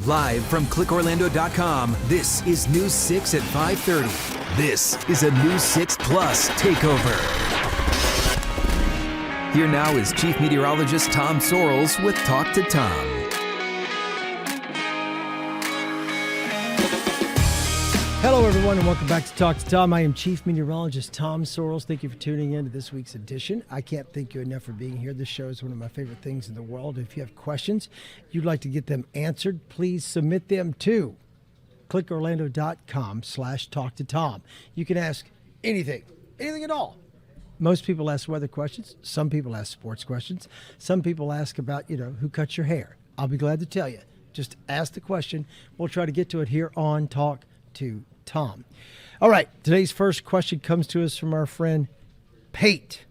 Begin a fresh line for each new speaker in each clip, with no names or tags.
Live from clickorlando.com, this is News 6 at 5:30. This is a News 6 Plus takeover. Here now is Chief Meteorologist Tom Sorrells with Talk to Tom.
Hello, everyone, and welcome back to Talk to Tom. I am Chief Meteorologist Tom Sorrells. Thank you for tuning in to this week's edition. I can't thank you enough for being here. This show is one of my favorite things in the world. If you have questions, you'd like to get them answered, please submit them to clickorlando.com/talktotom. You can ask anything at all. Most people ask weather questions. Some people ask sports questions. Some people ask about, who cuts your hair. I'll be glad to tell you. Just ask the question. We'll try to get to it here on Talk to Tom. All right, today's first question comes to us from our friend Pate.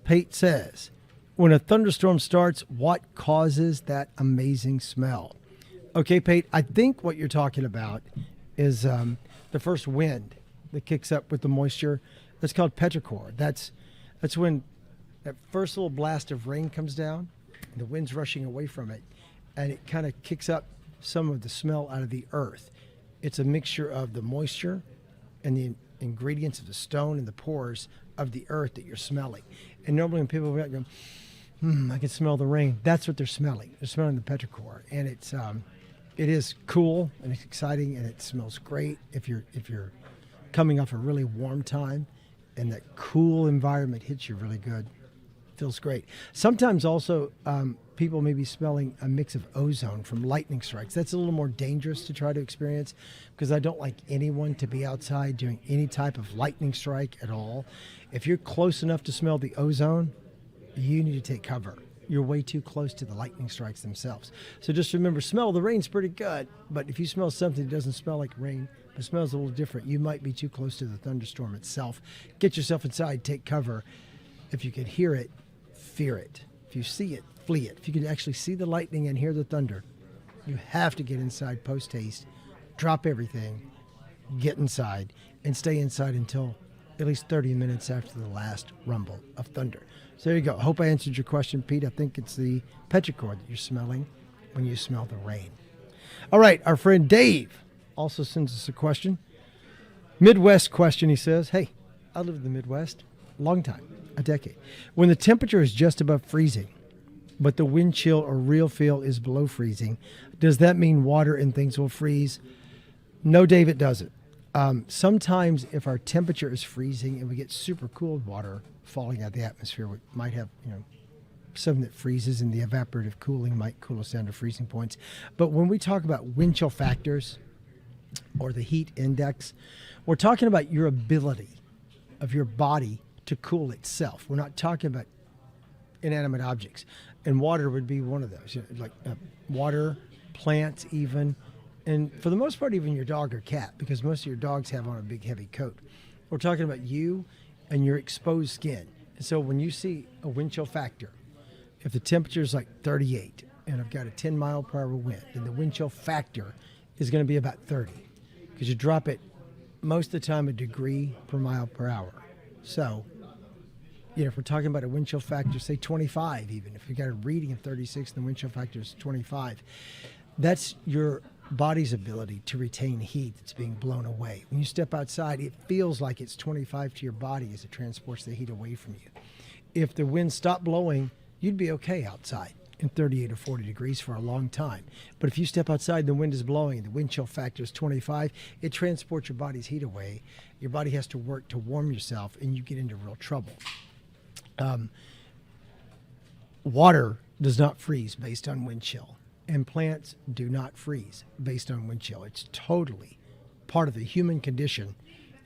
Pate says, when a thunderstorm starts, what causes that amazing smell? Okay, Pate, I think what you're talking about is the first wind that kicks up with the moisture. That's called petrichor. That's when that first little blast of rain comes down, and the wind's rushing away from it, and it kind of kicks up some of the smell out of the earth. It's a mixture of the moisture and the ingredients of the stone and the pores of the earth that you're smelling. And normally when people go, I can smell the rain, that's what they're smelling. They're smelling the petrichor. And it is cool and it's exciting and it smells great if you're coming off a really warm time and that cool environment hits you really good. Feels great. Sometimes also people may be smelling a mix of ozone from lightning strikes. That's a little more dangerous to try to experience because I don't like anyone to be outside during any type of lightning strike at all. If you're close enough to smell the ozone, you need to take cover. You're way too close to the lightning strikes themselves. So just remember, smell the rain's pretty good, but if you smell something that doesn't smell like rain, but smells a little different, you might be too close to the thunderstorm itself. Get yourself inside, take cover. If you can hear it, fear it. If you see it, flee it. If you can actually see the lightning and hear the thunder, you have to get inside post haste, drop everything, get inside, and stay inside until at least 30 minutes after the last rumble of thunder. So there you go. I hope I answered your question, Pete. I think it's the petrichor that you're smelling when you smell the rain. All right, our friend Dave also sends us a question. Midwest question, he says. Hey, I live in the Midwest. Long time. A decade. When the temperature is just above freezing, but the wind chill or real feel is below freezing, does that mean water and things will freeze? No, Dave, it doesn't. Sometimes if our temperature is freezing and we get super cool water falling out of the atmosphere, we might have, something that freezes and the evaporative cooling might cool us down to freezing points. But when we talk about wind chill factors or the heat index, we're talking about your ability of your body to cool itself. We're not talking about inanimate objects. And water would be one of those, like water, plants even, and for the most part, even your dog or cat, because most of your dogs have on a big heavy coat. We're talking about you and your exposed skin. And so when you see a wind chill factor, if the temperature is like 38 and I've got a 10 mile per hour wind, then the wind chill factor is going to be about 30 because you drop it most of the time a degree per mile per hour. So if we're talking about a wind chill factor, say 25 even, if you got a reading of 36 and the wind chill factor is 25, that's your body's ability to retain heat that's being blown away. When you step outside, it feels like it's 25 to your body as it transports the heat away from you. If the wind stopped blowing, you'd be okay outside in 38 or 40 degrees for a long time. But if you step outside and the wind is blowing, the wind chill factor is 25, it transports your body's heat away. Your body has to work to warm yourself and you get into real trouble. Water does not freeze based on wind chill, and plants do not freeze based on wind chill. It's totally part of the human condition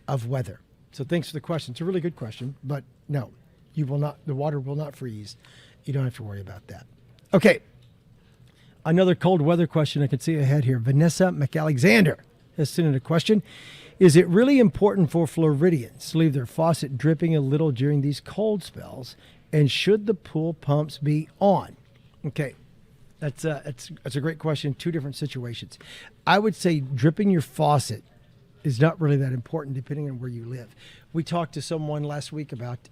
of weather. So thanks for the question. It's a really good question, but no, you will not. The water will not freeze. You don't have to worry about that. Okay, another cold weather question I can see ahead here. Vanessa McAlexander has sent in a question. Is it really important for Floridians to leave their faucet dripping a little during these cold spells? And should the pool pumps be on? Okay, that's a great question. Two different situations. I would say dripping your faucet is not really that important depending on where you live. We talked to someone last week about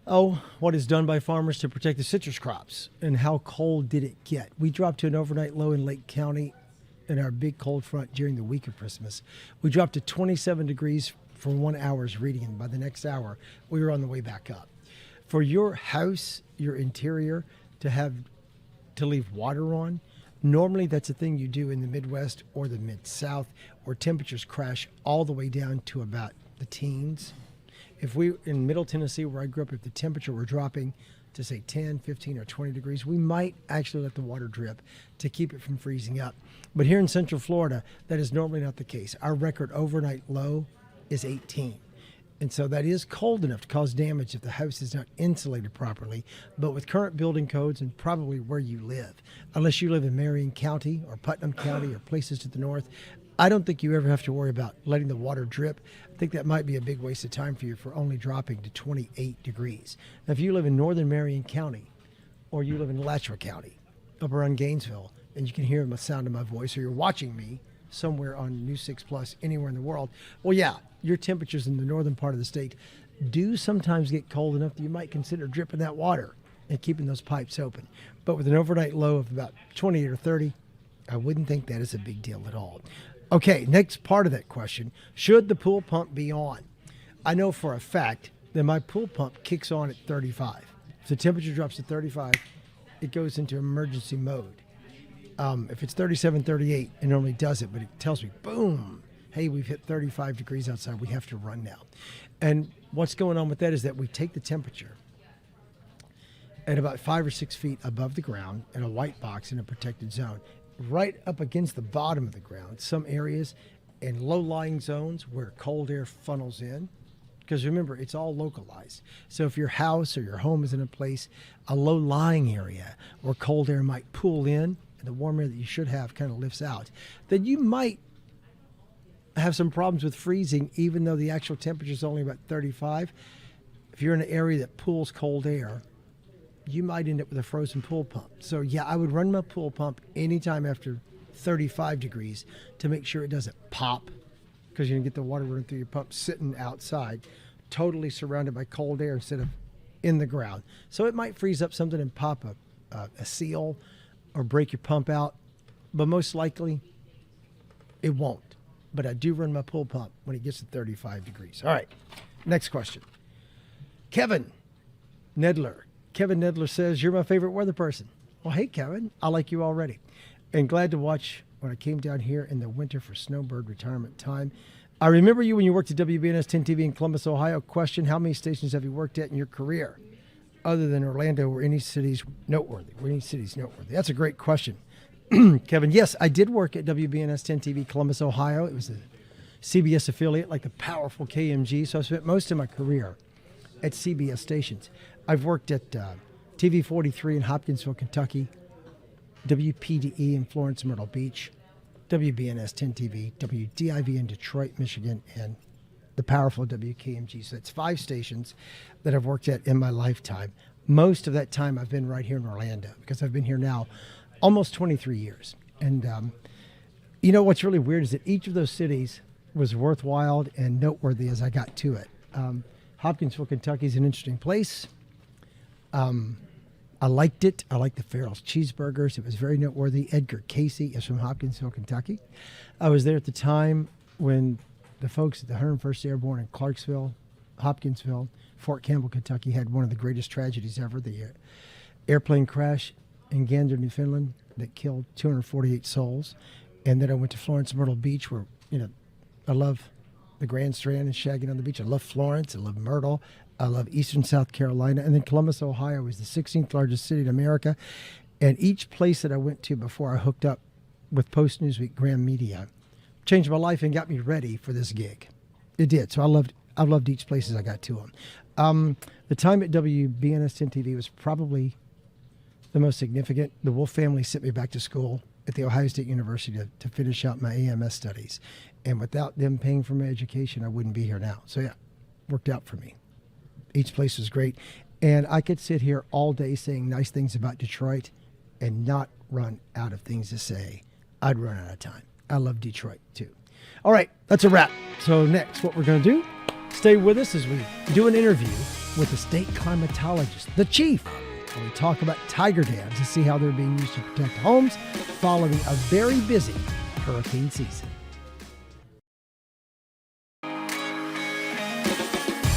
Oh, what is done by farmers to protect the citrus crops, and how cold did it get? We dropped to an overnight low in Lake County in our big cold front during the week of Christmas. We dropped to 27 degrees for 1 hour's reading, and by the next hour, we were on the way back up. For your house, your interior, to leave water on, normally that's a thing you do in the Midwest or the Mid-South, where temperatures crash all the way down to about the teens. If we, in Middle Tennessee, where I grew up, if the temperature were dropping to say 10, 15, or 20 degrees, we might actually let the water drip to keep it from freezing up. But here in Central Florida, that is normally not the case. Our record overnight low is 18. And so that is cold enough to cause damage if the house is not insulated properly. But with current building codes and probably where you live, unless you live in Marion County or Putnam County or places to the north, I don't think you ever have to worry about letting the water drip. I think that might be a big waste of time for you for only dropping to 28 degrees. Now, if you live in northern Marion County or you live in Alachua County up around Gainesville, and you can hear the sound of my voice, or you're watching me somewhere on News 6 Plus anywhere in the world, well, yeah, your temperatures in the northern part of the state do sometimes get cold enough that you might consider dripping that water and keeping those pipes open. But with an overnight low of about 28 or 30, I wouldn't think that is a big deal at all. Okay, next part of that question, should the pool pump be on? I know for a fact that my pool pump kicks on at 35. If the temperature drops to 35, it goes into emergency mode. If it's 37, 38, it normally does it, but it tells me, boom, hey, we've hit 35 degrees outside, we have to run now. And what's going on with that is that we take the temperature at about 5 or 6 feet above the ground in a white box in a protected zone, right up against the bottom of the ground, some areas in low-lying zones where cold air funnels in. Because remember, it's all localized. So if your house or your home is in a place, a low-lying area where cold air might pool in, and the warm air that you should have kind of lifts out, then you might have some problems with freezing, even though the actual temperature is only about 35. If you're in an area that pools cold air, you might end up with a frozen pool pump. So yeah, I would run my pool pump anytime after 35 degrees to make sure it doesn't pop, because you're gonna get the water running through your pump sitting outside, totally surrounded by cold air instead of in the ground. So it might freeze up something and pop a seal or break your pump out, but most likely it won't. But I do run my pool pump when it gets to 35 degrees. All right, next question. Kevin Nedler says, you're my favorite weather person. Well, hey, Kevin, I like you already. And glad to watch when I came down here in the winter for snowbird retirement time. I remember you when you worked at WBNS 10 TV in Columbus, Ohio. Question, how many stations have you worked at in your career? Other than Orlando, were any cities noteworthy? That's a great question. Kevin, yes, I did work at WBNS 10 TV Columbus, Ohio. It was a CBS affiliate, like the powerful KMG. So I spent most of my career at CBS stations. I've worked at TV 43 in Hopkinsville, Kentucky, WPDE in Florence, Myrtle Beach, WBNS 10 TV, WDIV in Detroit, Michigan, and the powerful WKMG. So it's 5 stations that I've worked at in my lifetime. Most of that time I've been right here in Orlando, because I've been here now almost 23 years. And you know what's really weird is that each of those cities was worthwhile and noteworthy as I got to it. Hopkinsville, Kentucky is an interesting place. I liked it. I liked the Farrell's cheeseburgers. It was very noteworthy. Edgar Casey is from Hopkinsville, Kentucky. I was there at the time when the folks at the 101st Airborne in Clarksville, Hopkinsville, Fort Campbell, Kentucky had one of the greatest tragedies ever, the airplane crash in Gander, Newfoundland, that killed 248 souls. And then I went to Florence, Myrtle Beach, where, you know, I love the Grand Strand and shagging on the beach. I love Florence. I love Myrtle. I love Eastern South Carolina. And then Columbus, Ohio is the 16th largest city in America. And each place that I went to before I hooked up with Post Newsweek Graham Media changed my life and got me ready for this gig. It did. So I loved each place as I got to them. The time at WBNS 10 TV was probably the most significant. The Wolf family sent me back to school at the Ohio State University to finish out my AMS studies. And without them paying for my education, I wouldn't be here now. So yeah, worked out for me. Each place was great. And I could sit here all day saying nice things about Detroit and not run out of things to say. I'd run out of time. I love Detroit too. All right, that's a wrap. So next, what we're going to do, stay with us as we do an interview with the state climatologist, the chief, where we talk about tiger dams and see how they're being used to protect homes following a very busy hurricane season.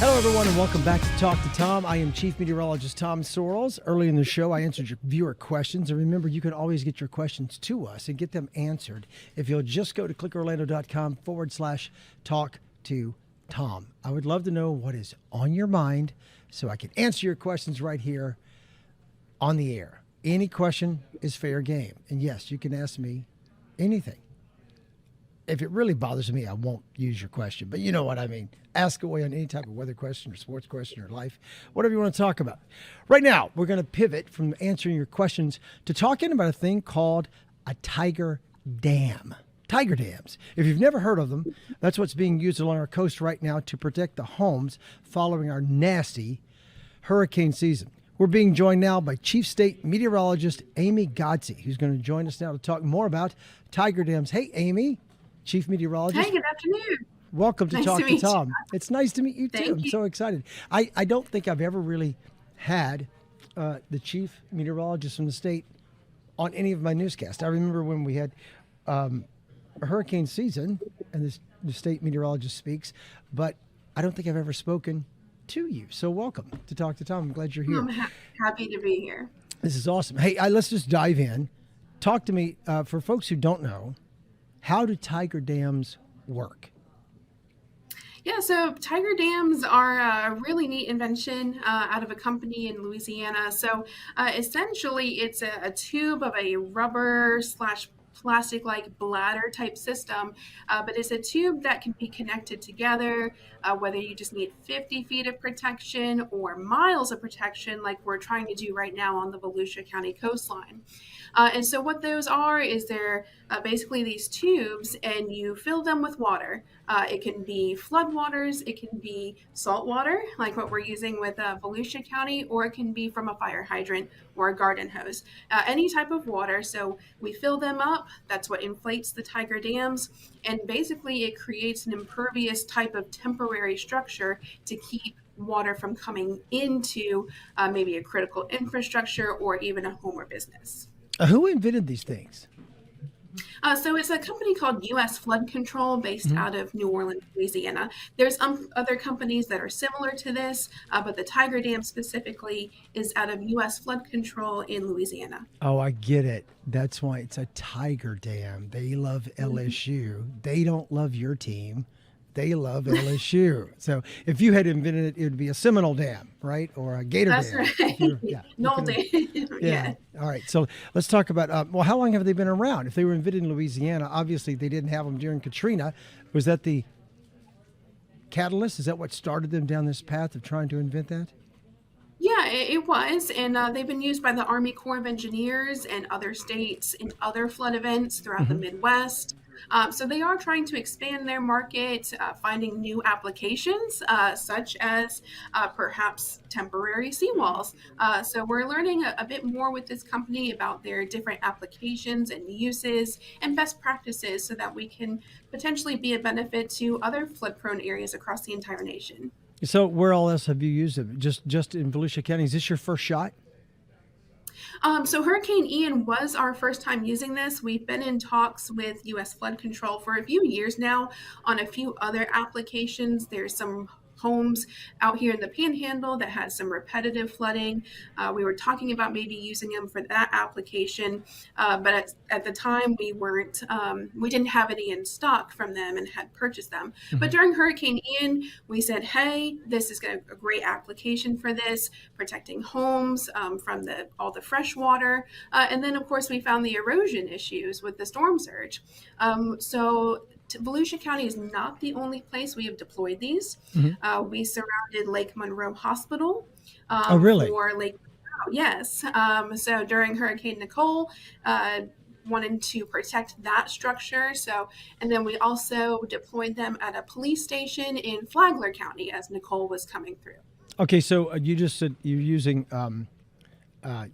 Hello, everyone, and welcome back to Talk to Tom. I am Chief Meteorologist Tom Sorrells. Early in the show, I answered your viewer questions. And remember, you can always get your questions to us and get them answered if you'll just go to clickorlando.com/talk to Tom. I would love to know what is on your mind so I can answer your questions right here on the air. Any question is fair game. And yes, you can ask me anything. If it really bothers me, I won't use your question, but you know what I mean. Ask away on any type of weather question or sports question or life, whatever you want to talk about. Right now, we're going to pivot from answering your questions to talking about a thing called a tiger dam. Tiger dams. If you've never heard of them, that's what's being used along our coast right now to protect the homes following our nasty hurricane season. We're being joined now by Chief State Meteorologist Amy Godsey, who's going to join us now to talk more about tiger dams. Hey, Amy. Chief Meteorologist.
Hey, good afternoon.
Welcome to Talk to Tom.
You.
It's nice to meet you, too.
Thank
I'm
you.
so excited. I don't think I've ever really had the Chief Meteorologist from the state on any of my newscasts. I remember when we had a hurricane season and the state meteorologist speaks, but I don't think I've ever spoken to you. So welcome to Talk to Tom. I'm glad you're here.
I'm happy to be here.
This is awesome. Hey, let's just dive in. Talk to me, for folks who don't know, how do tiger dams work?
Yeah, so tiger dams are a really neat invention out of a company in Louisiana. So essentially, it's a tube of a rubber / plastic-like bladder type system, but it's a tube that can be connected together, whether you just need 50 feet of protection or miles of protection like we're trying to do right now on the Volusia County coastline. And so what those are is they're basically these tubes, and you fill them with water. It can be flood waters, it can be salt water, like what we're using with Volusia County, or it can be from a fire hydrant or a garden hose. Any type of water. So we fill them up. That's what inflates the tiger dams. And basically it creates an impervious type of temporary structure to keep water from coming into maybe a critical infrastructure or even a home or business.
Who invented these things?
So it's a company called U.S. Flood Control based out of New Orleans, Louisiana. There's other companies that are similar to this, but the Tiger Dam specifically is out of U.S. Flood Control in Louisiana.
Oh, I get it. That's why it's a tiger dam. They love LSU. They don't love your team. They love LSU. So if you had invented it, it would be a Seminole Dam, right? Or a Gator
That's
Dam.
right.
Yeah.
Knoll Dam.
Yeah. All right. So let's talk about, well, how long have they been around? If they were invented in Louisiana, obviously they didn't have them during Katrina. Was that the catalyst? Is that what started them down this path of trying to invent that?
Yeah, it was, and they've been used by the Army Corps of Engineers and other states in other flood events throughout the Midwest. So they are trying to expand their market, finding new applications, such as perhaps temporary seawalls. So we're learning a bit more with this company about their different applications and uses and best practices so that we can potentially be a benefit to other flood-prone areas across the entire nation.
So where all else have you used them? Just in Volusia County? Is this your first shot?
So Hurricane Ian was our first time using this. We've been in talks with U.S. Flood Control for a few years now on a few other applications. There's some homes out here in the Panhandle that had some repetitive flooding. We were talking about maybe using them for that application, but at the time we didn't have any in stock from them and had purchased them. But during Hurricane Ian, we said, hey, this is a great application for this, protecting homes from all the fresh water. And then, of course, we found the erosion issues with the storm surge. So Volusia County is not the only place we have deployed these. We surrounded Lake Monroe Hospital.
Oh, really?
For Lake Monroe, yes. So during Hurricane Nicole, wanted to protect that structure. And then we also deployed them at a police station in Flagler County as Nicole was coming through.
Okay, so you just said you're using a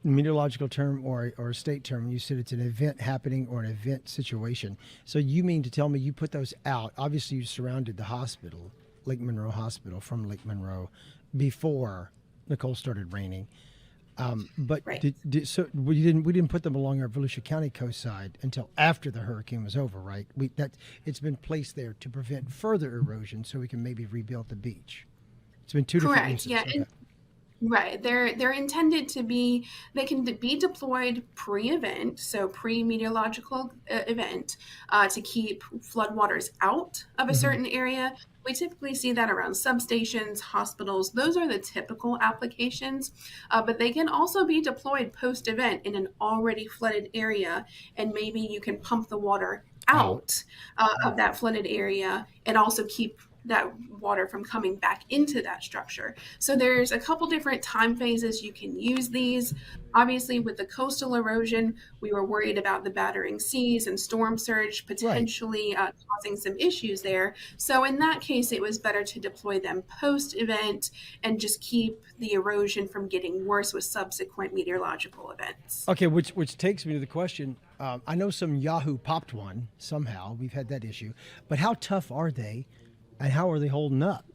meteorological term or a state term. You said it's an event happening or an event situation. So you mean to tell me you put those out? Obviously, you surrounded the hospital, Lake Monroe Hospital, from Lake Monroe, before Nicole started raining. But
Right.
so we didn't put them along our Volusia County coast side until after the hurricane was over, right? It's been placed there to prevent further erosion, so we can maybe rebuild the beach. It's been two different
Correct.
uses.
Yeah.
Okay.
Right. They're intended to be, they can be deployed pre-event, so pre-meteorological event, to keep floodwaters out of a
Mhm.
certain area. We typically see that around substations, hospitals. Those are the typical applications, but they can also be deployed post-event in an already flooded area, and maybe you can pump the water
Out.
out of that flooded area and also keep that water from coming back into that structure. So there's a couple different time phases you can use these. Obviously, with the coastal erosion, we were worried about the battering seas and storm surge
Right.
potentially causing some issues there. So in that case, it was better to deploy them post-event and just keep the erosion from getting worse with subsequent meteorological events.
Okay, which takes me to the question. I know some Yahoo popped one somehow. We've had that issue, but how tough are they, and how are they holding up?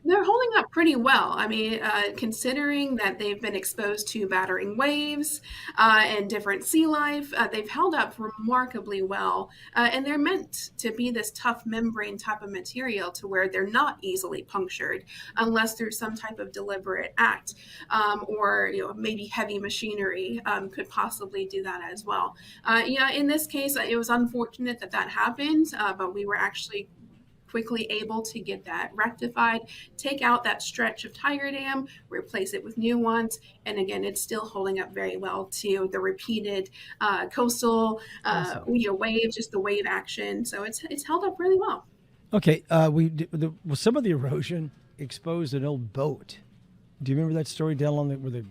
They're holding up pretty well. I mean, considering that they've been exposed to battering waves and different sea life, they've held up remarkably well. And they're meant to be this tough membrane type of material to where they're not easily punctured unless through some type of deliberate act, or maybe heavy machinery could possibly do that as well. Yeah, in this case, it was unfortunate that that happened, but we were actually quickly able to get that rectified, take out that stretch of Tiger Dam, replace it with new ones, and again, it's still holding up very well to the repeated coastal
Awesome.
waves, just the wave action. So it's held up really well.
Okay, some of the erosion exposed an old boat. Do you remember that story down on where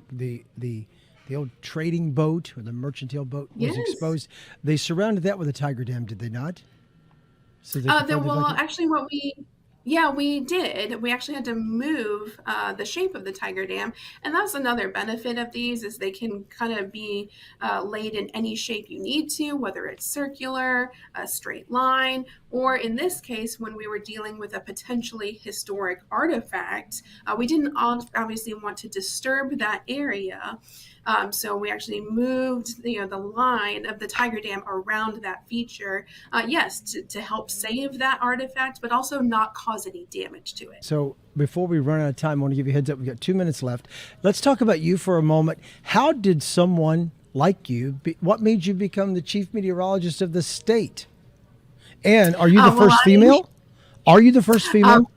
the old trading boat or the mercantile boat was
Yes.
exposed? They surrounded that with a Tiger Dam, did they not? So they could probably
Well,
like it?
actually, we did. We actually had to move the shape of the Tiger Dam, and that's another benefit of these is they can kind of be laid in any shape you need to, whether it's circular, a straight line, or in this case, when we were dealing with a potentially historic artifact, we didn't obviously want to disturb that area. So we actually moved the line of the Tiger Dam around that feature, yes, to help save that artifact, but also not cause any damage to it.
So before we run out of time, I want to give you a heads up. We've got 2 minutes left. Let's talk about you for a moment. How did someone like you, what made you become the chief meteorologist of the state? And are you the first female? Are you the first female?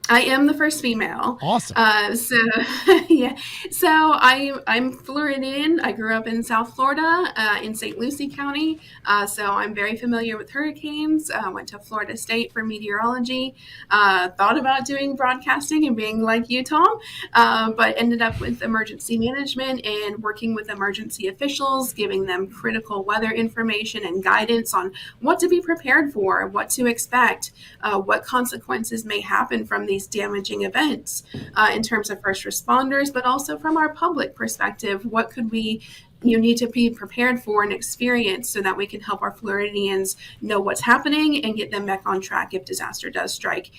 I am the first female.
Awesome.
So yeah. So I'm Floridian. I grew up in South Florida, in St. Lucie County. So I'm very familiar with hurricanes. Went to Florida State for meteorology. Thought about doing broadcasting and being like you, Tom, but ended up with emergency management and working with emergency officials, giving them critical weather information and guidance on what to be prepared for, what to expect, what consequences may happen from these damaging events in terms of first responders, but also from our public perspective. What could we need to be prepared for and experience so that we can help our Floridians know what's happening and get them back on track if disaster does strike.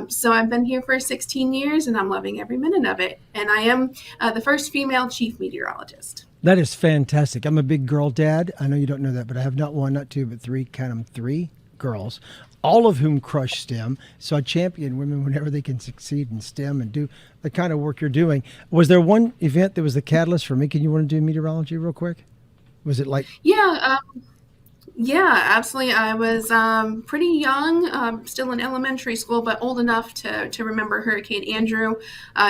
So I've been here for 16 years and I'm loving every minute of it. And I am the first female chief meteorologist.
That is fantastic. I'm a big girl dad. I know you don't know that, but I have not one, not two, but three, count them, 3 girls, all of whom crush STEM. So I champion women whenever they can succeed in STEM and do the kind of work you're doing. Was there one event that was the catalyst for making you want to do meteorology real quick? Was it like...
Yeah, absolutely. I was pretty young, still in elementary school, but old enough to remember Hurricane Andrew,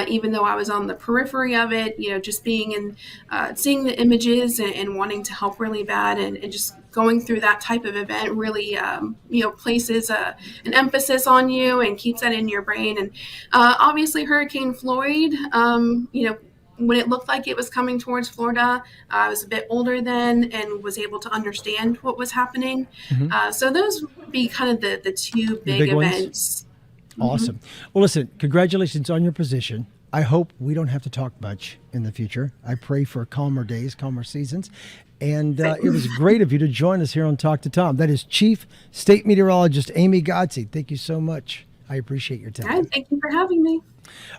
even though I was on the periphery of it, just being in, seeing the images and wanting to help really bad and just going through that type of event really, places an emphasis on you and keeps that in your brain. And obviously Hurricane Floyd, when it looked like it was coming towards Florida, I was a bit older then and was able to understand what was happening. So those would be kind of the two big events.
Awesome. Well, listen, congratulations on your position. I hope we don't have to talk much in the future. I pray for calmer days, calmer seasons. And it was great of you to join us here on Talk to Tom. That is Chief State Meteorologist Amy Godsey. Thank you so much. I appreciate your time.
All right, thank you for having me.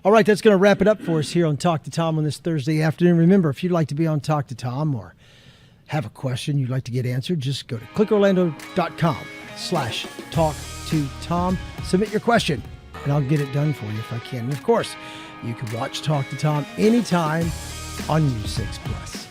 All right, that's going to wrap it up for us here on Talk to Tom on this Thursday afternoon. Remember, if you'd like to be on Talk to Tom or have a question you'd like to get answered, just go to clickorlando.com/talk to Tom. Submit your question, and I'll get it done for you if I can. And of course, you can watch Talk to Tom anytime on News 6 Plus.